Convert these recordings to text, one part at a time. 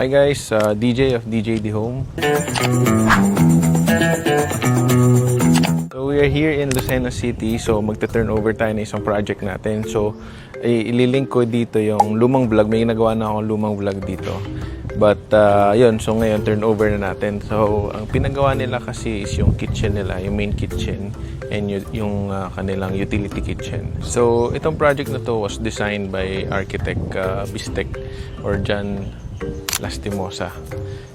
Hi guys, DJ of DJ The Home. So we are here in Lucena City. So magta-turnover tayo na isang project natin. So ililink ko dito yung lumang vlog. May ginagawa na akong lumang vlog dito. But yun, so ngayon turnover na natin. So ang pinagawa nila kasi is yung kitchen nila, yung main kitchen and yung kanilang utility kitchen. So itong project na to was designed by architect Bistek or John Lastimosa.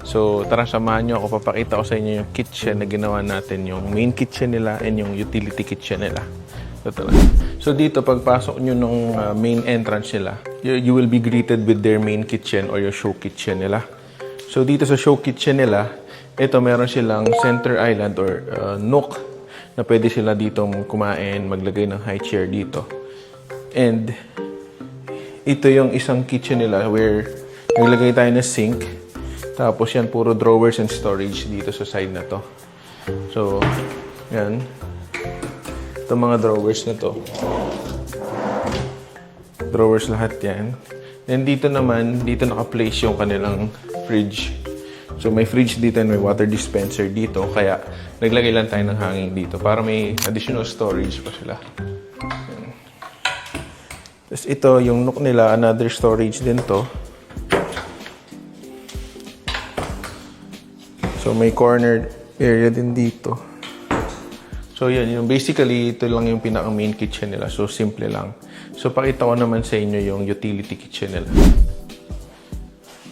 So tara, samahan nyo ako, papakita ko sa inyo yung kitchen na ginawa natin, yung main kitchen nila and yung utility kitchen nila. So dito, pagpasok nyo nung main entrance nila, you will be greeted with their main kitchen or your show kitchen nila. So dito sa show kitchen nila, ito meron silang center island or nook na pwede sila dito kumain, maglagay ng high chair dito. And ito yung isang kitchen nila where naglagay tayo ng sink. Tapos yan, puro drawers and storage dito sa side na to. So, yan. Itong mga drawers na to. Drawers lahat yan. Then dito naman, dito naka-place yung kanilang fridge. So may fridge dito and may water dispenser dito. Kaya naglagay lang tayo ng hanging dito para may additional storage pa sila. Yan. Tapos ito, yung nook nila, another storage din to. So may corner area din dito. So yan, yung basically ito lang yung pinaka main kitchen nila. So simple lang. So pakita ko naman sa inyo yung utility kitchen nila.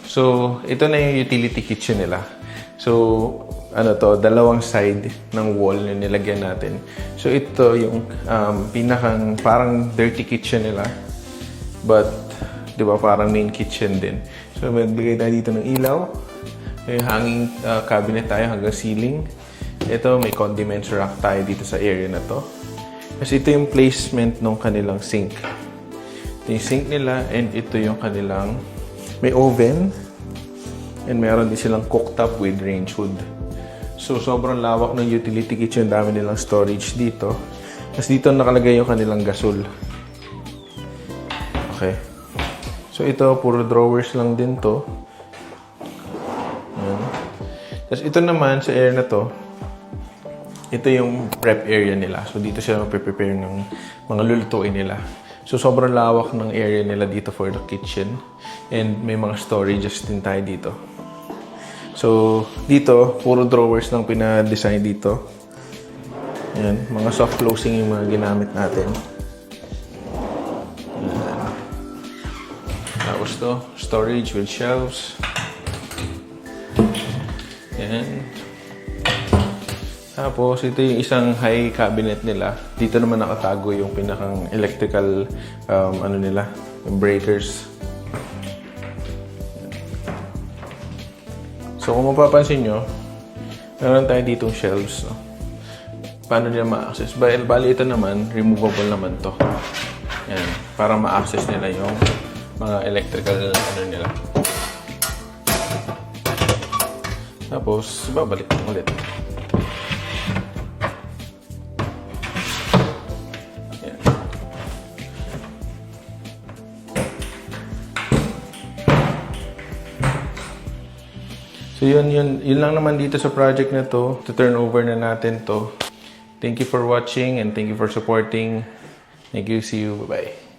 So ito na yung utility kitchen nila. So ano to, dalawang side ng wall na nilagyan natin. So ito yung pinakang parang dirty kitchen nila. But 'di ba, parang main kitchen din. So magbigay tayo dito ng ilaw. May hanging cabinet tayo hanggang ceiling. Ito, may condiments rack tayo dito sa area na to. Kasi ito yung placement ng kanilang sink. Ito yung sink nila and ito yung kanilang may oven. And meron din silang cooktop with range hood. So, sobrang lawak ng utility kitchen. Dami nilang storage dito. Tapos dito nakalagay yung kanilang gasol. Okay. So, ito, puro drawers lang din to. Tapos ito naman, sa area na to, ito yung prep area nila. So dito sila magpe-prepare ng mga lulutuin nila. So sobrang lawak ng area nila dito for the kitchen. And may mga storages din tayo dito. So dito, puro drawers lang pina-design dito. Ayan, mga soft closing yung mga ginamit natin. Ayan. Tapos to, storage with shelves. Yan. Tapos, ito yung isang high cabinet nila. Dito naman nakatago yung pinakang electrical, ano nila, yung breakers. So, kung mapapansin nyo, meron tayo ditong shelves. No? Paano nila ma-access? Bali, ito naman, removable naman to. Yan. Para ma-access nila yung mga electrical, ano nila. Tapos, babalik ulit. Yan. So, yun lang naman dito sa project na to. To-turn over na natin to. Thank you for watching and thank you for supporting. Thank you. See you. Bye-bye.